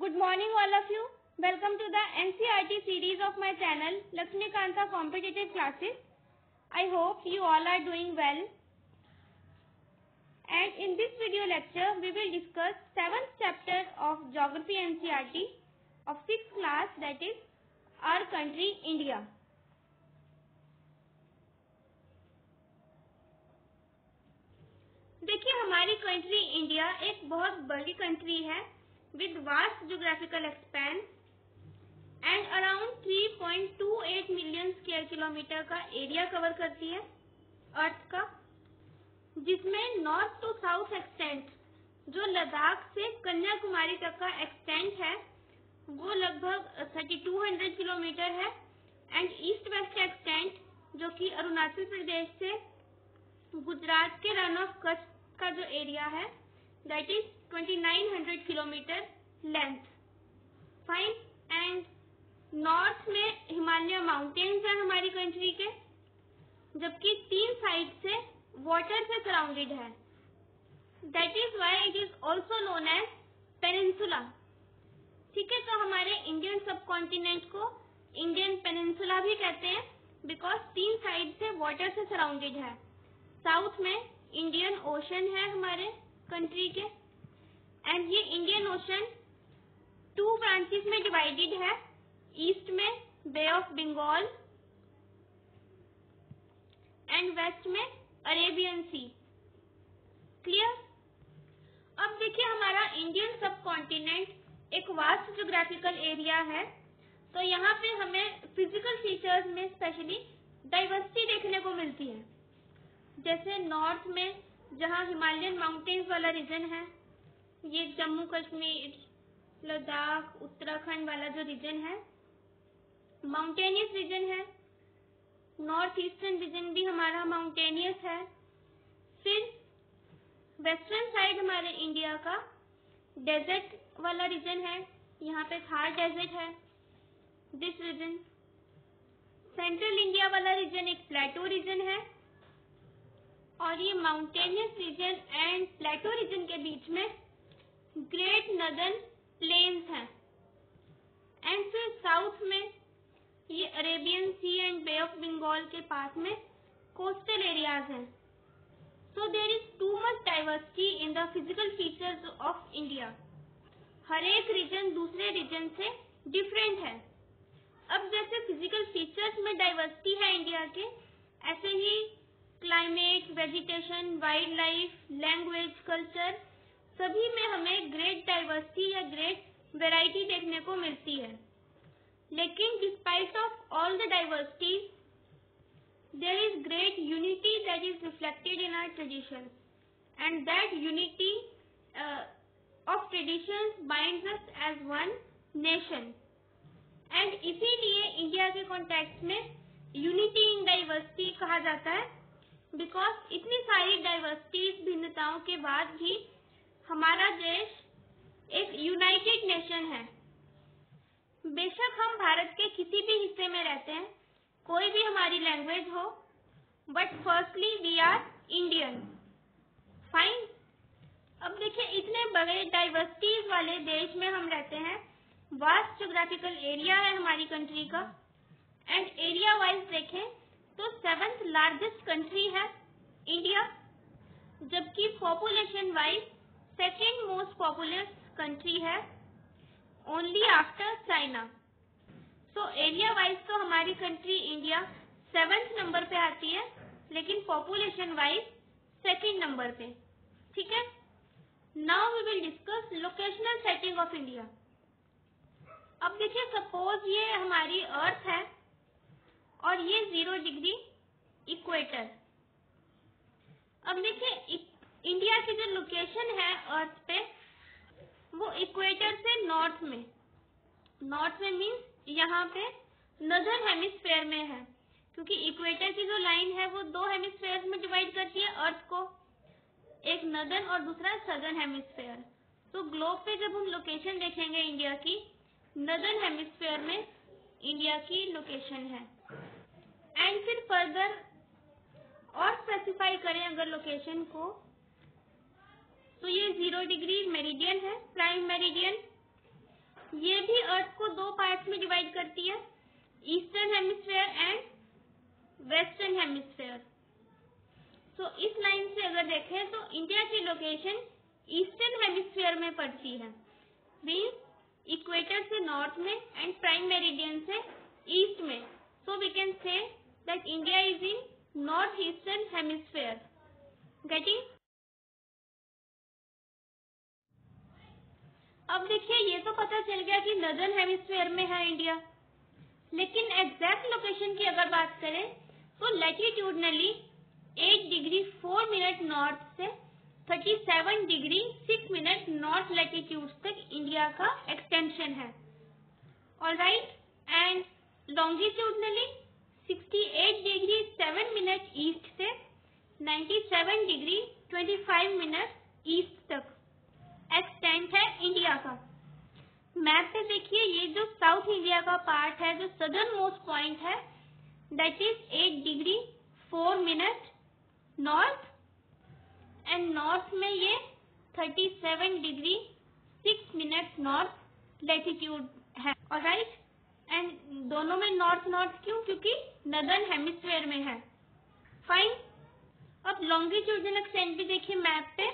Good morning all of you. Welcome to the NCERT series of my channel Lakshmikanta Competitive Classes. I hope you all are doing well. And in this video lecture we will discuss 7th chapter of Geography NCERT of 6th class, that is our country India. देखिए हमारी country India एक बहुत बड़ी country है with vast geographical expanse and around 3.28 million square kilometer का area cover करती है अर्थ का, जिसमें नॉर्थ टू साउथ एक्सटेंट जो लद्दाख से कन्याकुमारी तक का एक्सटेंट है वो लगभग 3200 किलोमीटर है एंड ईस्ट वेस्ट एक्सटेंट जो कि अरुणाचल प्रदेश से गुजरात के रन ऑफ कच्छ का जो एरिया है that is 2900 kilometre length. Fine. And north में हिमालय माउंटेन्स हैं हमारी कंट्री के, जबकि 3 साइड से वाटर से सराउंडेड है. That is why it is also known as peninsula. ठीक है, तो हमारे इंडियन सब कॉन्टिनेंट को इंडियन पेनिनसुला भी कहते हैं बिकॉज 3 साइड से वाटर से सराउंडेड है. साउथ में इंडियन ओशन है हमारे कंट्री के एंड ये इंडियन ओशन 2 ब्रांचेस में डिवाइडेड है. ईस्ट में Bay of Bengal and west में अरेबियन सी. क्लियर. अब देखिए हमारा इंडियन सब कॉन्टिनेंट एक वास्ट ज्योग्राफिकल एरिया है, तो यहाँ पे हमें फिजिकल फीचर्स में स्पेशली डाइवर्सिटी देखने को मिलती है. जैसे नॉर्थ में जहाँ हिमालयन माउंटेन्स वाला रीजन है, ये जम्मू कश्मीर लद्दाख उत्तराखंड वाला जो रीजन है माउंटेनियस रीजन है. नॉर्थ ईस्टर्न रीजन भी हमारा माउंटेनियस है. फिर वेस्टर्न साइड हमारे इंडिया का डेजर्ट वाला रीजन है, यहाँ पे थार डेजर्ट है दिस रीजन. सेंट्रल इंडिया वाला रीजन एक प्लेटो रीजन है और ये mountainous region and plateau region के बीच में ग्रेट नदर्न प्लेन्स हैं. एंड फिर साउथ में ये Arabian C and bay of Bengal के पास में कोस्टल एरियाज हैं. सो there is too much diversity in the physical features of India. हर एक रीजन दूसरे रीजन से डिफरेंट है. अब जैसे फिजिकल फीचर्स में डाइवर्सिटी है इंडिया के, ऐसे ही climate, vegetation, wildlife, language, culture सभी में हमें ग्रेट डाइवर्सिटी या ग्रेट वैरायटी देखने को मिलती है. लेकिन despite of all the diversity there is great unity that is reflected in our traditions and that unity of traditions binds us as one nation. And इसीलिए इंडिया के context में unity in diversity कहा जाता है because इतनी सारी diversities भिन्नताओं के बाद भी हमारा देश एक यूनाइटेड नेशन है. बेशक हम भारत के किसी भी हिस्से में रहते हैं, कोई भी हमारी लैंग्वेज हो, but firstly we are Indian. Fine. अब देखिए इतने बड़े डाइवर्सिटीज वाले देश में हम रहते हैं, वास्ट ज्योग्राफिकल एरिया है हमारी कंट्री का एंड एरिया वाइज देखें तो 7th लार्जेस्ट कंट्री है इंडिया, जबकि population wise second most populous country है only after China. So area wise तो हमारी कंट्री इंडिया 7th नंबर पे आती है, लेकिन पॉपुलेशन वाइज सेकेंड नंबर पे. ठीक है. Now we will discuss locational setting of India. अब देखिए सपोज ये हमारी अर्थ है और ये 0 डिग्री इक्वेटर. अब देखिए इंडिया की जो लोकेशन है अर्थ पे वो इक्वेटर से नॉर्थ में मीन्स यहाँ पे नदर्न हेमिस्फेयर में है, क्योंकि इक्वेटर की जो लाइन है वो 2 हेमिस्फेयर में डिवाइड करती है अर्थ को, एक नदर्न और दूसरा सदर्न हेमिस्फेयर. तो ग्लोब पे जब हम लोकेशन देखेंगे इंडिया की, नदर्न हेमिस्फेयर में इंडिया की लोकेशन है. एंड फिर फर्दर और स्पेसिफाई करें अगर लोकेशन को, तो ये 0 डिग्री मेरिडियन है, प्राइम मेरिडियन. ये भी अर्थ को दो पार्ट्स में डिवाइड करती है, eastern hemisphere and western hemisphere. तो इस लाइन से अगर देखें तो इंडिया की लोकेशन ईस्टर्न हेमिस्फेयर में पड़ती है, मीन्स इक्वेटर से नॉर्थ में एंड प्राइम मेरिडियन से ईस्ट में। So we can say that India is in north eastern hemisphere. Getting? अब देखिए, ये तो पता चल गया कि नदर्न हेमिस्फेयर में है इंडिया, लेकिन एग्जैक्ट लोकेशन की अगर बात करें तो लैटिट्यूडनली 8 डिग्री 4 मिनट नॉर्थ से 37 डिग्री 6 मिनट नॉर्थ लैटिट्यूड तक इंडिया का एक्सटेंशन है। Alright, and longitudinally 68 degree 7 minute east से 97 डिग्री 25 मिनट ईस्ट तक एक्सटेंट है इंडिया का। मैप पे देखिए, ये जो साउथ इंडिया का पार्ट है, जो सदर्न मोस्ट पॉइंट है, that is 8 degree 4 minute north, and north में ये 37 डिग्री 6 मिनट नॉर्थ लैटिट्यूड है। ऑलराइट, एंड दोनों में नॉर्थ नॉर्थ क्यों? क्योंकि नदर्न हेमिस्फेयर में है। फाइन। अब लॉन्गिट्यूडनल एक्सटेंट भी देखिए मैप पे,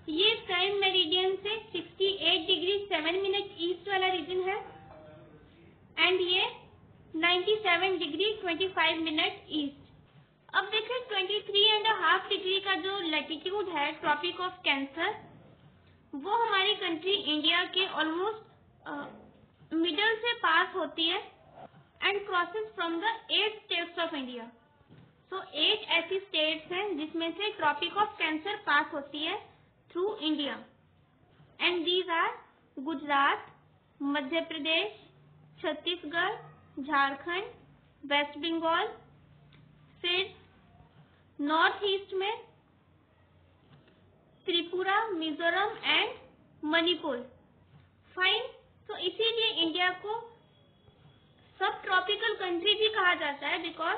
ये प्राइम मेरिडियन से 68 डिग्री 7 मिनट ईस्ट वाला रीजन है, एंड ये 97 डिग्री 25 मिनट ईस्ट। अब देखें 23.5 डिग्री का जो लैटिट्यूड है ट्रॉपिक ऑफ कैंसर, वो हमारी कंट्री इंडिया के ऑलमोस्ट मिडल से पास होती है and crosses from the 8 states of India. So 8 ऐसी स्टेट्स हैं जिसमें से ट्रॉपिक ऑफ कैंसर पास होती है through India, and these are Gujarat, Madhya Pradesh, Chhattisgarh, Jharkhand, West Bengal, फिर नॉर्थ ईस्ट में त्रिपुरा, मिजोरम एंड मणिपुर। फाइन। तो इसीलिए इंडिया को सब ट्रॉपिकल कंट्री भी कहा जाता है, because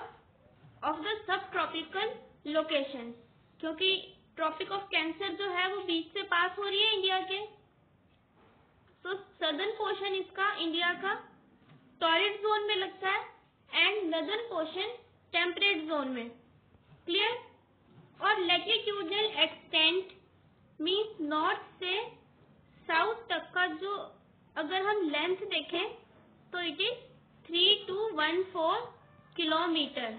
of the sub tropical location, क्योंकि ट्रॉपिक ऑफ कैंसर जो है वो बीच से पास हो रही है इंडिया के। तो सदर्न पोर्शन इसका इंडिया का टॉरिड जोन में लगता है, and northern portion temperate zone में। क्लियर? और लैटिट्यूडनल एक्सटेंट मीन्स नॉर्थ से साउथ तक का जो अगर हम लेंथ देखें तो इट इज 3214 किलोमीटर।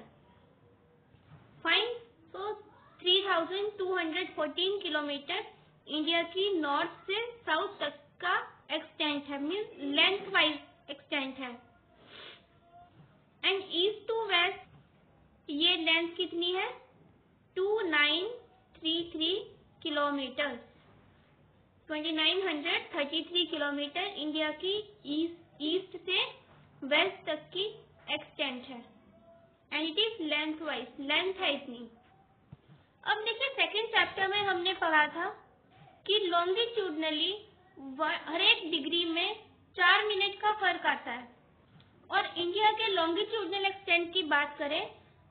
फाइन। तो 3214 किलोमीटर इंडिया की नॉर्थ से साउथ तक का एक्सटेंट है, मीन्स लेंथ वाइज एक्सटेंट है। एंड ईस्ट टू वेस्ट ये लेंथ कितनी है? 2933 किलोमीटर, 2933 किलोमीटर इंडिया की ईस्ट से वेस्ट तक की एक्सटेंट है, and it is length wise, length है इतनी। अब देखिए, सेकेंड चैप्टर में हमने पढ़ा था कि लॉन्गिट्यूडनली हर एक डिग्री में 4 मिनट का फर्क आता है, और इंडिया के लॉन्गिट्यूडनल एक्सटेंट की बात करें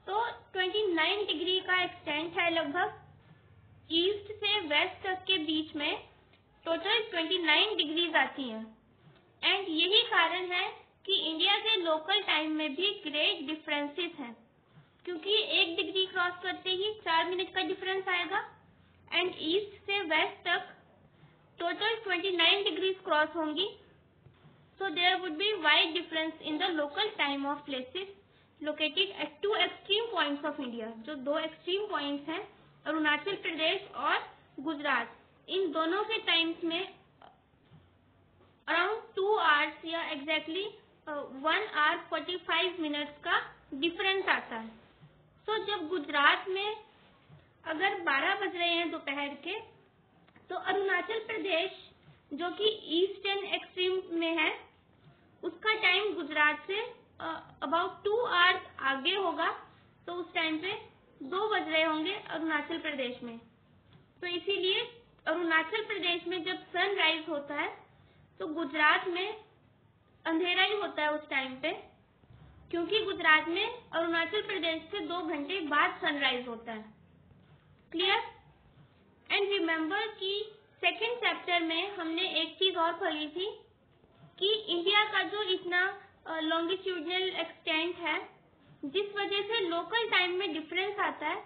तो 29 डिग्री का एक्सटेंट है लगभग। ईस्ट से वेस्ट तक के बीच में टोटल 29 डिग्रीज आती हैं, एंड यही कारण है कि इंडिया के लोकल टाइम में भी ग्रेट डिफरेंसेस हैं, क्योंकि 1 डिग्री क्रॉस करते ही 4 मिनट का डिफरेंस आएगा, एंड ईस्ट से वेस्ट तक टोटल 29 डिग्रीज क्रॉस होंगी। So there would be wide difference in the local time of places located at 2 extreme points of India. जो 2 extreme points हैं, अरुणाचल प्रदेश और गुजरात, इन दोनों के टाइम्स में अराउंड 2 आवर्स या एग्जैक्टली 1 आवर 45 मिनट्स का डिफरेंस आता है। तो जब गुजरात में अगर 12 बज रहे हैं दोपहर के, तो अरुणाचल प्रदेश जो कि ईस्टर्न एक्सट्रीम में है, उसका time Gujarat say about 2 hours आगे होगा, तो उस टाइम पे 2 बज रहे होंगे अरुणाचल प्रदेश में। तो इसीलिए अरुणाचल प्रदेश में जब सनराइज होता है तो गुजरात में अंधेरा ही होता है उस टाइम पे, क्योंकि गुजरात में अरुणाचल प्रदेश से 2 घंटे बाद सनराइज होता है। क्लियर? एंड रिमेम्बर कि सेकेंड चैप्टर में हमने एक चीज और पढ़ी थी कि इंडिया का जो इतना लॉन्गिट्यूडनल एक्सटेंट है, जिस वजह से लोकल टाइम में डिफरेंस आता है,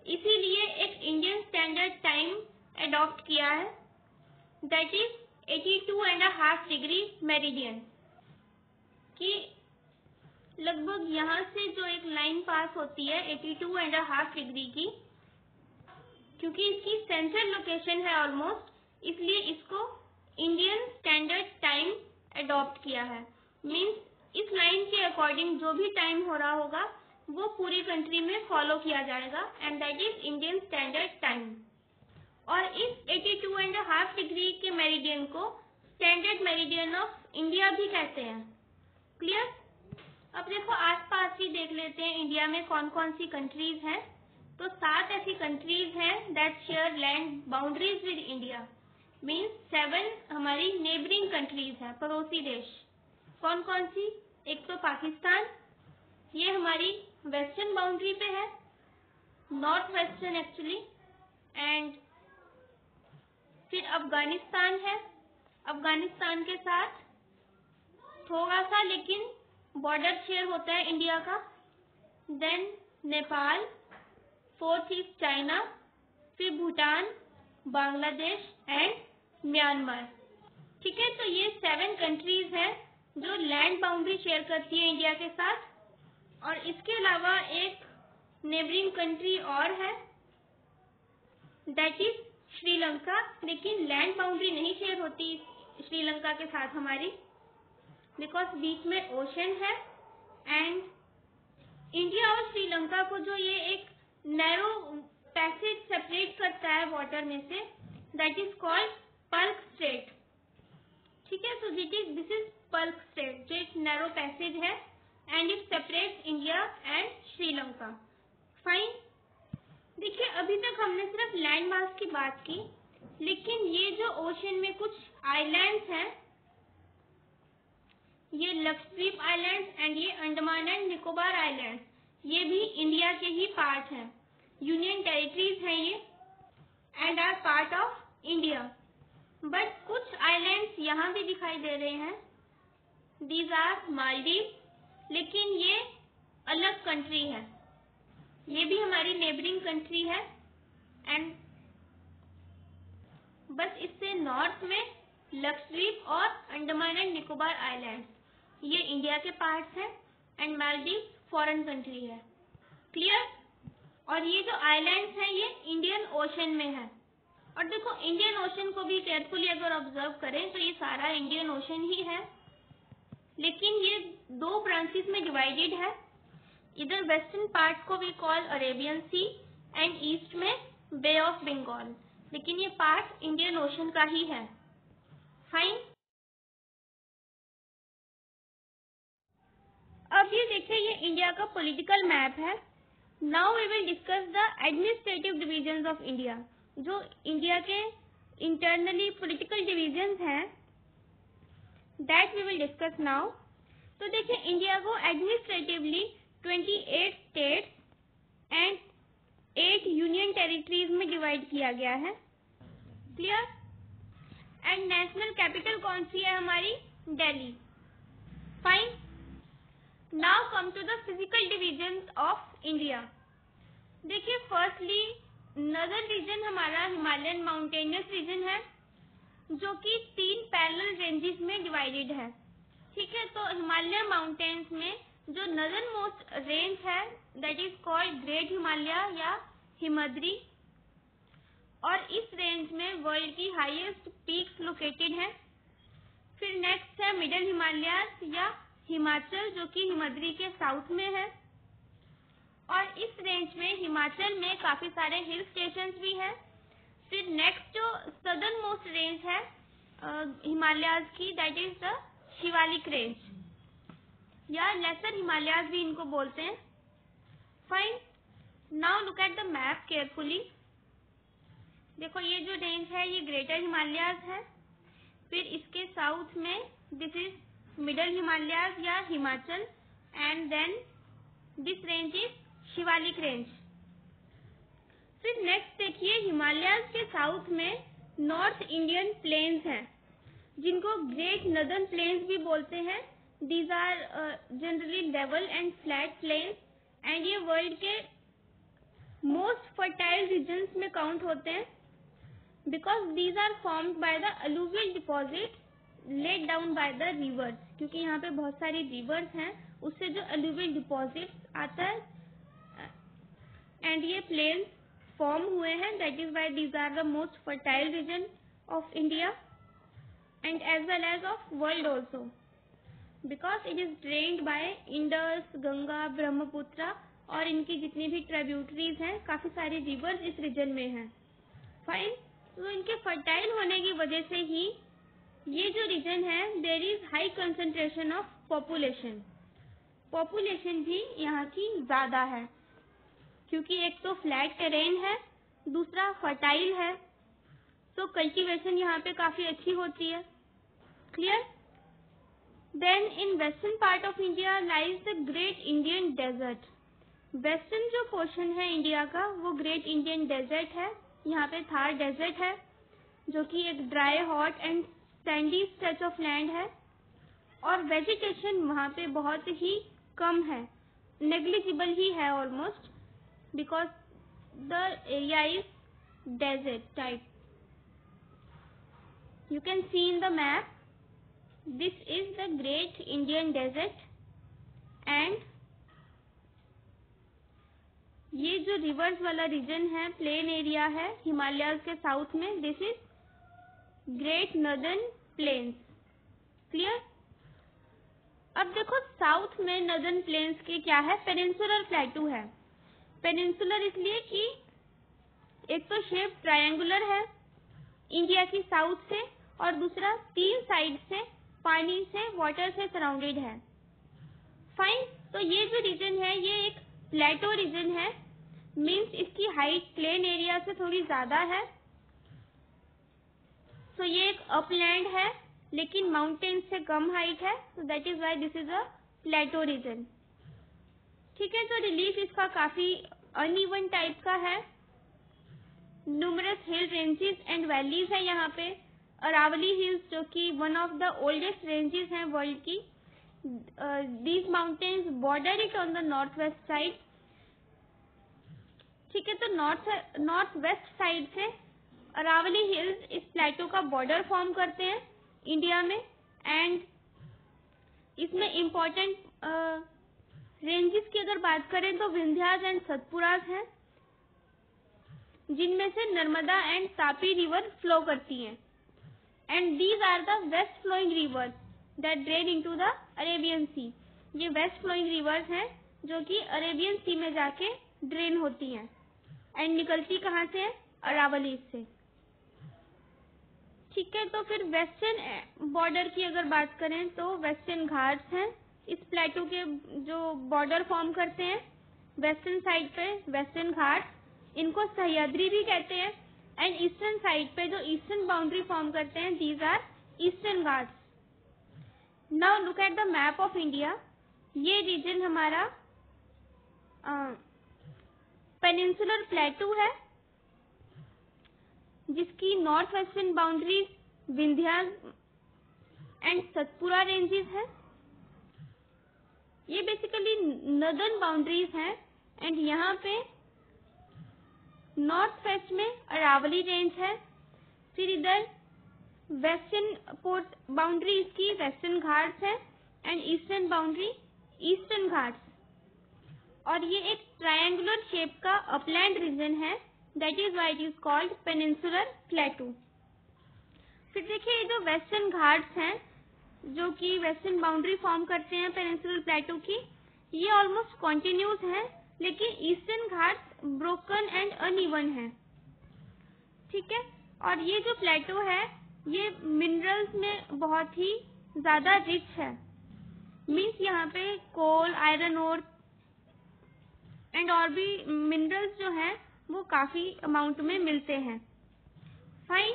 इसीलिए एक इंडियन स्टैंडर्ड टाइम अडॉप्ट किया है, दैट इज 82.5 डिग्री मेरिडियन। कि लगभग यहाँ से जो एक लाइन पास होती है 82.5 डिग्री की, क्योंकि इसकी सेंट्रल लोकेशन है ऑलमोस्ट, इसलिए इसको इंडियन स्टैंडर्ड टाइम अडॉप्ट किया है। मीन्स इस लाइन के अकॉर्डिंग जो भी टाइम हो रहा होगा वो पूरी कंट्री में फॉलो किया जाएगा, and that is Indian standard time. और इस 82.5 डिग्री के मेरिडियन को स्टैंडर्ड मेरिडियन ऑफ इंडिया भी कहते हैं। क्लियर? अब देखो आसपास ही देख लेते हैं इंडिया में कौन कौन सी कंट्रीज हैं। तो 7 ऐसी कंट्रीज हैं that share land boundaries with India, means 7 हमारी नेबरिंग कंट्रीज हैं, पड़ोसी देश। कौन कौन सी? एक तो पाकिस्तान, ये हमारी वेस्टर्न बाउंड्री पे है, नॉर्थ वेस्टर्न एक्चुअली। एंड फिर अफगानिस्तान है, अफगानिस्तान के साथ थोड़ा सा लेकिन बॉर्डर शेयर होता है इंडिया का। Then Nepal, 4th is China, फिर भूटान, बांग्लादेश एंड म्यांमार। ठीक है, तो ये 7 कंट्रीज हैं जो लैंड बाउंड्री शेयर करती है इंडिया के साथ। और इसके अलावा एक नेबरिंग कंट्री और है, दैट इज श्रीलंका, लेकिन लैंड बाउंड्री नहीं शेयर होती श्रीलंका के साथ हमारी, बिकॉज बीच में ओशन है। एंड इंडिया और श्रीलंका को जो ये एक नैरो पैसेज सेपरेट करता है वाटर में से, दैट इज कॉल्ड पल्क स्ट्रेट। ठीक है, तो दिस इज पल्क स्ट्रेट, जो एक नैरो पैसेज है and it separates India and Sri Lanka. Fine. देखिए अभी तक हमने सिर्फ लैंड मास की बात की, लेकिन ये जो ओशन में कुछ आइलैंड्स हैं, ये लक्षद्वीप आइलैंड्स एंड ये अंडमान एंड निकोबार आइलैंड्स, ये भी इंडिया के ही पार्ट हैं, यूनियन टेरिटरीज हैं ये, and are part of India. But कुछ आइलैंड्स यहाँ भी दिखाई दे रहे हैं, दीज आर मालदीव, लेकिन ये अलग कंट्री है, ये भी हमारी नेबरिंग कंट्री है। एंड बस इससे नॉर्थ में लक्षद्वीप और अंडमान एंड निकोबार आइलैंड्स, ये इंडिया के पार्ट्स हैं, एंड मालदीव फॉरेन कंट्री है। क्लियर? और ये जो आइलैंड्स हैं ये इंडियन ओशन में है। और देखो इंडियन ओशन को भी केयरफुली अगर ऑब्जर्व करें तो ये सारा इंडियन ओशन ही है, लेकिन ये 2 ब्रांचेस में डिवाइडेड है। इधर वेस्टर्न पार्ट को we call Arabian C and east में बे ऑफ बंगाल, लेकिन ये पार्ट इंडियन ओशन का ही है। फाइन। अब ये देखिए, ये इंडिया का पॉलिटिकल मैप है। Now we will discuss the administrative divisions of India, जो इंडिया के इंटरनली पॉलिटिकल डिविजन्स हैं, that we will discuss now. तो देखिए इंडिया को administratively 28 states and 8 union territories में डिवाइड किया गया है। क्लियर? एंड नेशनल कैपिटल कौन सी है हमारी? Delhi. Fine. Now come to the physical divisions of India. देखिए फर्स्टली नदर्न रीजन हमारा हिमालयन माउंटेनियस रीजन है, जो कि 3 पैरेलल रेंजेस में डिवाइडेड है। ठीक है, तो हिमालय माउंटेन्स में जो नदर्न मोस्ट रेंज है that is called great Himalaya या हिमद्री, और इस रेंज में वर्ल्ड की हाईएस्ट पीक्स लोकेटेड है। फिर नेक्स्ट है मिडिल हिमालय या हिमाचल, जो कि हिमद्री के साउथ में है, और इस रेंज में हिमाचल में काफी सारे हिल स्टेशंस भी हैं। फिर नेक्स्ट जो सदर्न मोस्ट रेंज है हिमालयाज की, that is the Shivalik range या लेसर हिमालयाज भी इनको बोलते हैं। Fine. Now look at the map carefully. देखो ये जो रेंज है ये ग्रेटर हिमालयाज है, फिर इसके साउथ में दिस इज मिडल हिमालयाज या Himachal, and then this range is Shivalik range. फिर नेक्स्ट देखिए हिमालयाज के साउथ में नॉर्थ इंडियन प्लेन्स हैं, जिनको ग्रेट नदर्न प्लेन्स भी बोलते हैं। These are generally level and flat plains and ये वर्ल्ड के मोस्ट फर्टाइल रीजन्स में काउंट होते हैं because these are formed by the alluvial deposit laid down by the rivers, क्योंकि यहाँ पे बहुत सारी रिवर्स हैं, उससे जो अलूवियल डिपॉजिट आता है एंड ये प्लेन्स फॉर्म हुए हैं। That is why these are the most fertile region of India and as well as of world also, because it is drained by Indus, Ganga, Brahmaputra और इनकी जितनी भी ट्रिब्यूटरीज हैं, काफी सारी रिवर्स इस रीजन में हैं। फाइन, तो इनके फर्टाइल होने की वजह से ही ये जो रीजन है there is high concentration of population. Population भी यहाँ की ज्यादा है क्योंकि एक तो फ्लैट टेरेन है, दूसरा फर्टाइल है, तो कल्टीवेशन यहाँ पे काफी अच्छी होती है। Clear? Then in western part of India lies the great Indian desert. Western जो पोर्शन है इंडिया का वो ग्रेट इंडियन डेजर्ट है। यहाँ पे थार डेजर्ट है जो कि एक dry, hot and Sandy stretch of land है और वेजिटेशन वहाँ पे बहुत ही कम है, नेग्लिजिबल ही है almost, because the area is desert type. You can see in the map, this is the great Indian desert and ये जो रिवर्स वाला रीजन है, प्लेन एरिया है हिमालय के साउथ में, this is great northern plains. Clear? अब देखो south में नदर्न प्लेन्स के क्या है, पेनिनसुलर प्लेटू है। पेनिनसुलर इसलिए कि एक तो शेप ट्रायंगुलर है इंडिया की साउथ से और दूसरा तीन साइड से पानी से, वाटर से सराउंडेड है। फाइन, तो ये जो रीजन है ये एक प्लेटो रीजन है, मीन्स इसकी हाइट प्लेन एरिया से थोड़ी ज्यादा है। सो ये एक अपलैंड है लेकिन माउंटेन से कम हाइट है, so that is why this is a plateau region. ठीक है, तो रिलीफ इसका काफी अनइवन टाइप का है। Numerous hill ranges and valleys है यहाँ पे। अरावली हिल्स जो कि one of the oldest ranges हैं वर्ल्ड की, these mountains border it on the north west side. ठीक है, तो नॉर्थ वेस्ट साइड से अरावली हिल्स इस प्लेटो का बॉर्डर फॉर्म करते हैं इंडिया में एंड इसमें इम्पोर्टेंट रेंजेस की अगर बात करें तो विंध्यास एंड सतपुरास हैं, जिनमें से Narmada and Tapi river flow करती हैं and these are the west flowing rivers that drain into the Arabian sea. ये वेस्ट फ्लोइंग रिवर्स हैं जो कि अरेबियन सी में जाके ड्रेन होती हैं एंड निकलती कहाँ से है, अरावली से। ठीक है, तो फिर वेस्टर्न बॉर्डर की अगर बात करें तो वेस्टर्न घाट्स हैं इस प्लेटू के जो बॉर्डर फॉर्म करते हैं वेस्टर्न साइड पे, वेस्टर्न घाट्स, इनको सह्याद्री भी कहते हैं एंड ईस्टर्न साइड पे जो ईस्टर्न बाउंड्री फॉर्म करते हैं these are eastern Ghats. Now look at the map of India. ये रीजन हमारा पेनिनसुलर प्लेटू है जिसकी north western boundary Vindhyas and Satpura ranges है। ये बेसिकली नदर्न बाउंड्रीज हैं एंड यहाँ पे नॉर्थ वेस्ट में अरावली रेंज है। फिर इधर वेस्टर्न पोर्ट बाउंड्री इसकी वेस्टर्न घाट्स है and eastern boundary eastern Ghats, और ये एक ट्रायंगुलर शेप का अपलैंड रीजन है, that is why it is called peninsular प्लेटू। फिर देखिए ये जो वेस्टर्न घाट्स हैं जो कि वेस्टर्न बाउंड्री फॉर्म करते हैं पेनिनसुलर प्लेटू की, ये ऑलमोस्ट कॉन्टिन्यूस है लेकिन eastern Ghats broken and uneven है। ठीक है, और ये जो प्लेटू है ये मिनरल्स में बहुत ही ज्यादा रिच है, मीन्स यहाँ पे कोल, आयरन ओर एंड और भी मिनरल्स जो हैं वो काफी अमाउंट में मिलते हैं। फाइन,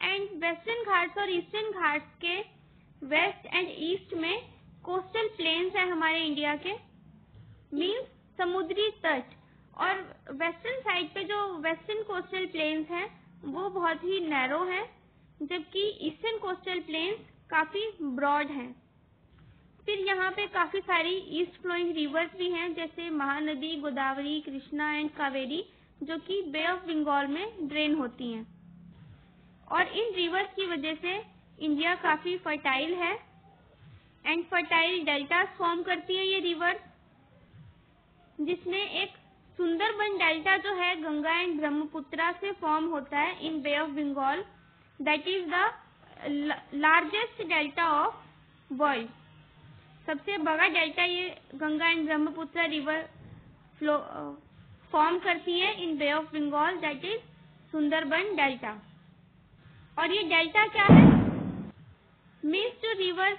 एंड वेस्टर्न घाट्स और ईस्टर्न घाट्स के वेस्ट एंड ईस्ट में कोस्टल प्लेन्स हैं हमारे इंडिया के, मीन्स समुद्री तट, और वेस्टर्न साइड पे जो वेस्टर्न कोस्टल प्लेन्स हैं वो बहुत ही नैरो हैं जबकि ईस्टर्न कोस्टल प्लेन्स काफी ब्रॉड हैं। फिर यहाँ पे काफी सारी ईस्ट फ्लोइंग रिवर्स भी हैं, जैसे महानदी, गोदावरी, कृष्णा एंड कावेरी, जो कि बे ऑफ बंगाल में ड्रेन होती हैं। और इन रिवर्स की वजह से इंडिया काफी फर्टाइल है एंड फर्टाइल डेल्टास फॉर्म करती है ये रिवर्स, जिसमें एक सुंदरबन डेल्टा जो है गंगा एंड ब्रह्मपुत्रा से फॉर्म होता है in bay of Bengal, that is the largest delta of world. सबसे बड़ा डेल्टा ये Ganga and Brahmaputra river flow form करती है in bay of Bengal, that is Sundarban delta. और ये डेल्टा क्या है? मीन्स जो रिवर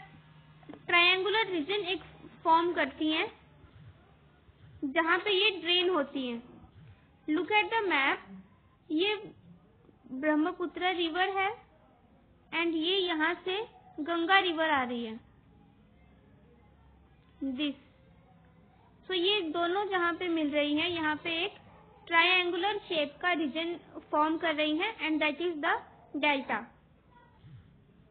ट्रायंगुलर रीजन एक फॉर्म करती हैं जहां पे ये ड्रेन होती हैं। लुक एट द मैप, ये ब्रह्मपुत्र रिवर है एंड ये यहाँ से गंगा रिवर आ रही है, दिस। सो ये दोनों जहाँ पे मिल रही हैं, यहाँ पे एक ट्रायंगुलर शेप का रीजन फॉर्म कर रही हैं and that is the delta.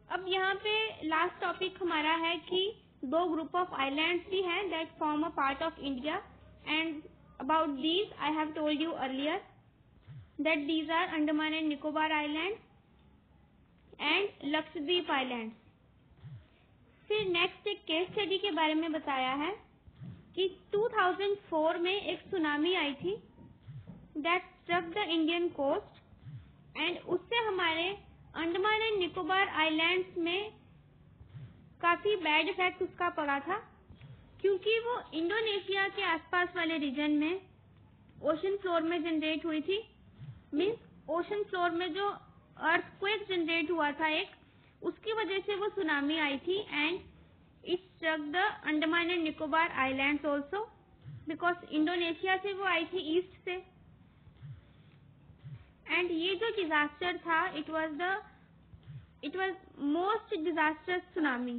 अब यहाँ पे लास्ट टॉपिक हमारा है कि दो ग्रुप ऑफ आइलैंड्स भी हैं that form a part of India, and about these I have told you earlier that these are Andaman and Nicobar island and Lakshadweep island. फिर नेक्स्ट एक केस स्टडी के बारे में बताया है कि 2004 में एक सुनामी आई थी that struck the Indian coast, and उससे हमारे अंडमान एंड निकोबार आइलैंड्स में काफी बैड इफेक्ट उसका पड़ा था, क्योंकि वो इंडोनेशिया के आसपास वाले रीजन में ओशन फ्लोर में जनरेट हुई थी। मीन्स ओशन फ्लोर में जो अर्थक्वेक जनरेट हुआ था एक, उसकी वजह से वो सुनामी आई थी and it struck the Andaman and Nicobar islands also, because Indonesia से वो आई थी ईस्ट से। एंड ये जो डिजास्टर था, it was most disasters tsunami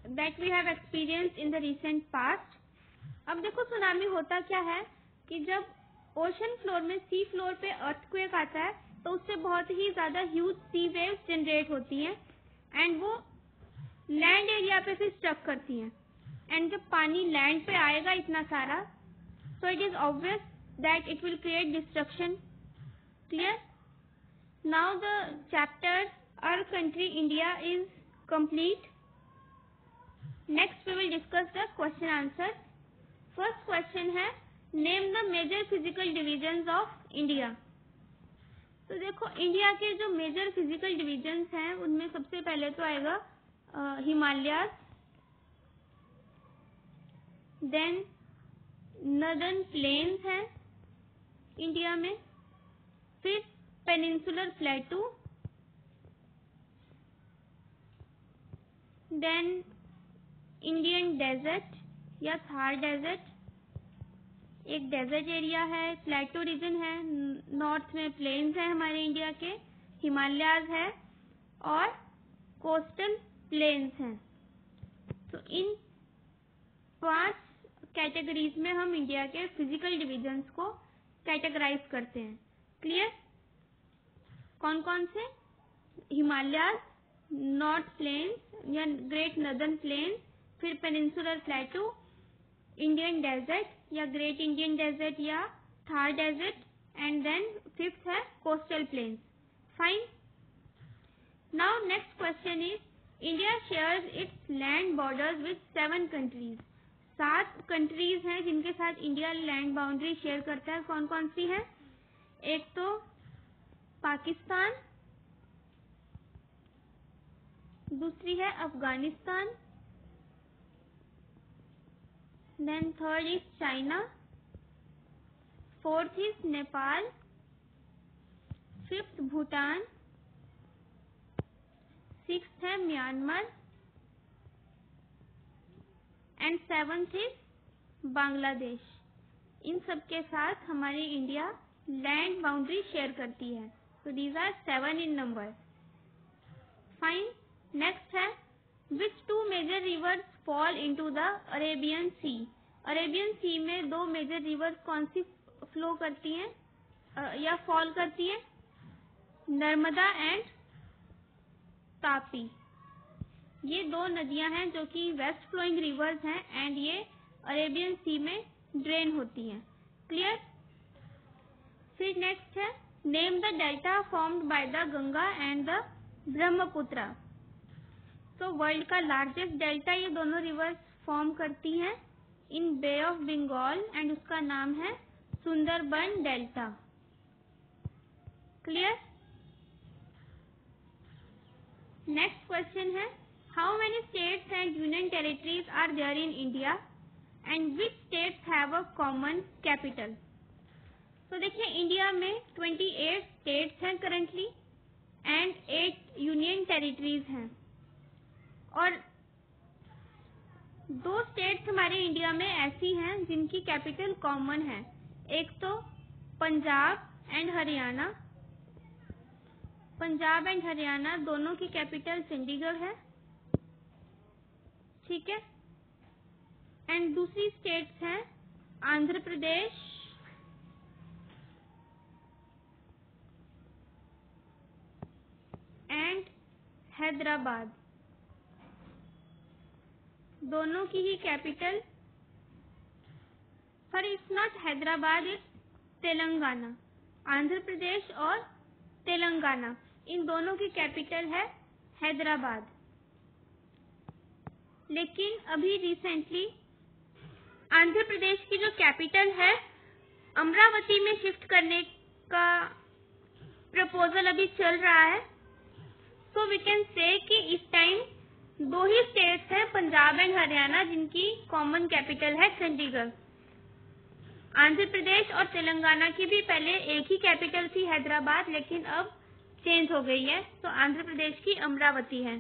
that we have experience in the recent past. अब देखो सुनामी होता क्या है कि जब ओशन फ्लोर में, सी फ्लोर पे अर्थक्वेक आता है तो उससे बहुत ही ज्यादा ह्यूज सी वेव्स जनरेट होती हैं एंड वो लैंड एरिया पे फिर स्ट्रक करती हैं, एंड जब पानी लैंड पे आएगा इतना सारा, so it is obvious that it will create destruction. Clear? Now the chapter Our Country India is complete. Next we will discuss the question answer. First question है, name the major physical divisions of India. तो देखो India के जो major physical divisions हैं उनमें सबसे पहले तो आएगा हिमालयाज, देन नर्दर्न प्लेन्स हैं इंडिया में, फिर peninsular plateau, then Indian desert या थार डेजर्ट, एक डेजर्ट एरिया है, प्लेटू रीजन है, नॉर्थ में प्लेन्स है हमारे इंडिया के, हिमालयाज है और कोस्टल प्लेन्स हैं। तो इन 5 कैटेगरीज में हम इंडिया के फिजिकल डिविजन्स को कैटेगराइज करते हैं। क्लियर? कौन कौन से? हिमालयाज, नॉर्थ प्लेन्स या ग्रेट नर्दर्न प्लेन्स, फिर पेनिनसुलर प्लेटू, इंडियन डेजर्ट या ग्रेट इंडियन डेजर्ट या Thar desert, and then 5th है coastal plains. Fine. Now next question is, India shares its land borders with 7 countries. 7 countries हैं जिनके साथ India land boundary share करता है। कौन कौन सी है? एक तो पाकिस्तान, दूसरी है Afghanistan, then 3rd is China, 4th is Nepal, 5th Bhutan, 6th है Myanmar and 7th is Bangladesh. इन सब के साथ हमारी इंडिया लैंड बाउंड्री शेयर करती है। So these are 7 in number. Fine. Next है, which 2 major rivers fall into the Arabian Sea? Arabian Sea में 2 major rivers कौन सी फ्लो करती हैं या फॉल करती हैं? नर्मदा एंड तापी। ये दो नदियां हैं जो कि वेस्ट फ्लोइंग रिवर्स हैं एंड ये अरेबियन सी में ड्रेन होती हैं। क्लियर। फिर नेक्स्ट है name the delta formed by the Ganga and the Brahmaputra. तो वर्ल्ड का लार्जेस्ट डेल्टा ये दोनों रिवर्स फॉर्म करती हैं in bay of Bengal and उसका नाम है Sundarban delta. Clear. Next question है how many states and union territories are there in India and which states have a common capital. तो देखिए इंडिया में 28 स्टेट्स हैं करंटली एंड 8 यूनियन टेरिटरीज हैं और दो स्टेट्स हमारे इंडिया में ऐसी हैं जिनकी कैपिटल कॉमन है। एक तो पंजाब एंड हरियाणा। पंजाब एंड हरियाणा दोनों की कैपिटल चंडीगढ़ है। ठीक है। एंड दूसरी स्टेट्स हैं आंध्र प्रदेश एंड हैदराबाद। दोनों की ही capital, sorry it's not Hyderabad, it's Telangana. Andhra Pradesh और तेलंगाना इन दोनों की कैपिटल है हैदराबाद। लेकिन अभी रिसेंटली आंध्र प्रदेश की जो कैपिटल है अमरावती में शिफ्ट करने का प्रपोजल अभी चल रहा है। सो वी कैन से कि इस टाइम दो ही स्टेट्स हैं पंजाब एंड हरियाणा जिनकी कॉमन कैपिटल है चंडीगढ़। आंध्र प्रदेश और तेलंगाना की भी पहले एक ही कैपिटल थी हैदराबाद, लेकिन अब चेंज हो गई है, तो आंध्र प्रदेश की अमरावती है।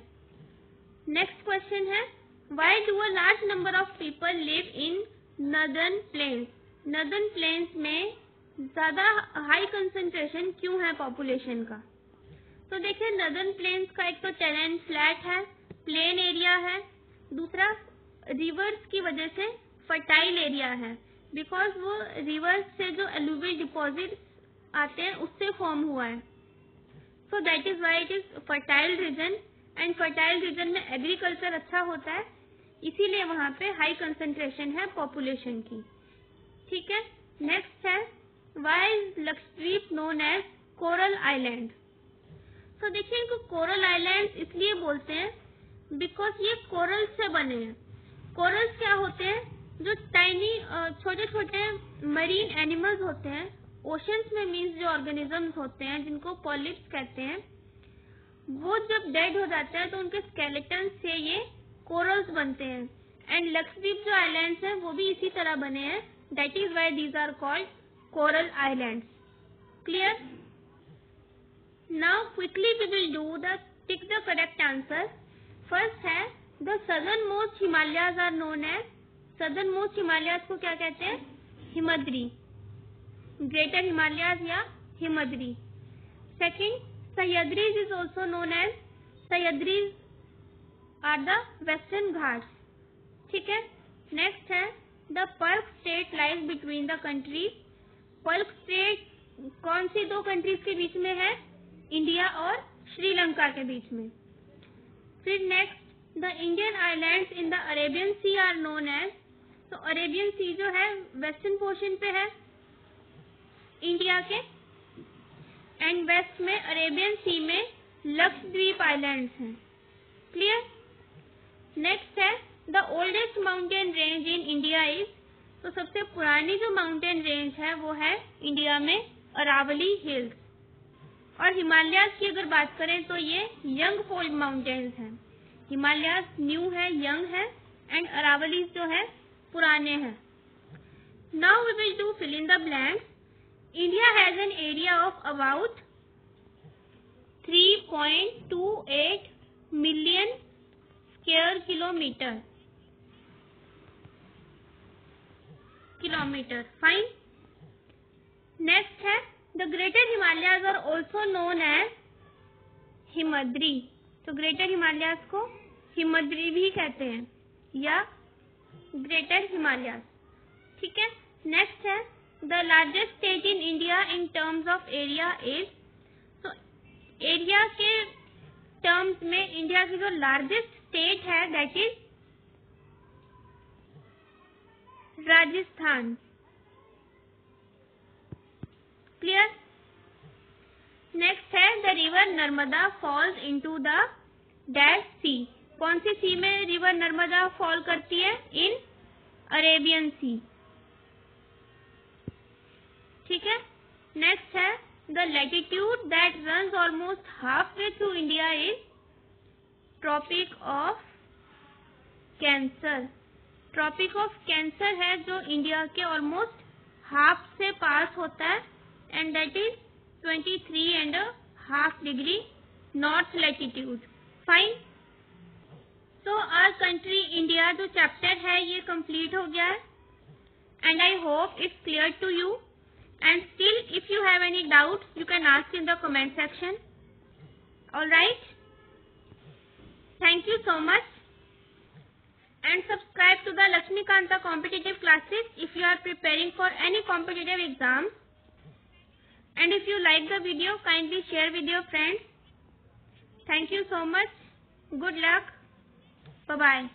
नेक्स्ट क्वेश्चन है why do a large number of people live in northern plains. Northern plains में ज्यादा हाई कंसंट्रेशन क्यों है पॉपुलेशन का। तो देखिए नदर्न प्लेन्स का एक तो टेरेन फ्लैट है, प्लेन एरिया है, दूसरा रिवर्स की वजह से फर्टाइल एरिया है, बिकॉज वो रिवर्स से जो एलुवियल डिपॉजिट आते हैं उससे फॉर्म हुआ है। So that is why it is fertile reason and fertile reason में एग्रीकल्चर अच्छा होता है, इसीलिए वहां पे हाई कंसंट्रेशन है पॉपुलेशन की। ठीक है। नेक्स्ट है why is Lakshadweep known as coral island. तो देखिए इनको कोरल आइलैंड इसलिए बोलते हैं बिकॉज ये कोरल से बने हैं। कोरल्स क्या होते हैं, जो टाइनी छोटे छोटे मरीन एनिमल्स होते हैं ओशंस में, मीन्स जो ऑर्गेनिजम्स होते हैं जिनको पॉलिप्स कहते हैं, वो जब डेड हो जाते हैं तो उनके स्केलेटन से ये कोरल्स बनते हैं। एंड लक्षद्वीप जो आइलैंड्स हैं वो भी इसी तरह बने हैं, that is why these are called coral islands. Clear. Now quickly we will do the tick the correct answer. First है the southernmost Himalayas are known as, southernmost Himalayas को क्या कहते हैं, हिमद्री, ग्रेटर हिमालयाज या Himadri. Second Sahyadris is also known as, Sahyadris are the western ghats. ठीक है। Next है the Palk strait lies between the countries. Palk strait कौन सी दो कंट्रीज के बीच में है, इंडिया और श्रीलंका के बीच में। फिर next the Indian islands in the Arabian Sea are known as, तो अरेबियन सी जो है वेस्टर्न पोर्शन पे है इंडिया के, एंड वेस्ट में अरेबियन सी में लक्षद्वीप आइलैंड्स हैं। क्लियर। नेक्स्ट है the oldest mountain range in India is, तो सबसे पुरानी जो माउंटेन रेंज है वो है इंडिया में अरावली हिल्स। और हिमालयाज की अगर बात करें तो ये यंग फोल्ड माउंटेन्स हैं, हिमालयाज न्यू है, यंग है, एंड अरावली जो है पुराने हैं। Now we will do fill in the blanks. India has an area of about 3.28 million square kilometre. Fine. Next है the greater Himalayas are also known as Himadri, तो greater Himalayas को हिमद्री भी कहते हैं या ग्रेटर हिमालयाज। ठीक है। नेक्स्ट है the largest state in India in terms of area is, तो एरिया के टर्म्स में इंडिया की जो लार्जेस्ट स्टेट है that is Rajasthan. Clear? Next है the river Narmada falls into the dash sea. कौन सी सी में रिवर नर्मदा फॉल करती है? In Arabian sea. ठीक है। नेक्स्ट है the latitude that runs almost halfway through India is tropic of cancer. Tropic of cancer है जो इंडिया के ऑलमोस्ट हाफ से पास होता है and that is 23.5 degree north latitude. Fine. So our country India जो chapter है ये complete हो गया है and I hope it's clear to you and still if you have any doubt you can ask in the comment section. Alright, thank you so much and subscribe to the Lakshmikanta competitive classes if you are preparing for any competitive exam. And if you like the video, kindly share with your friends. Thank you so much. Good luck. Bye-bye.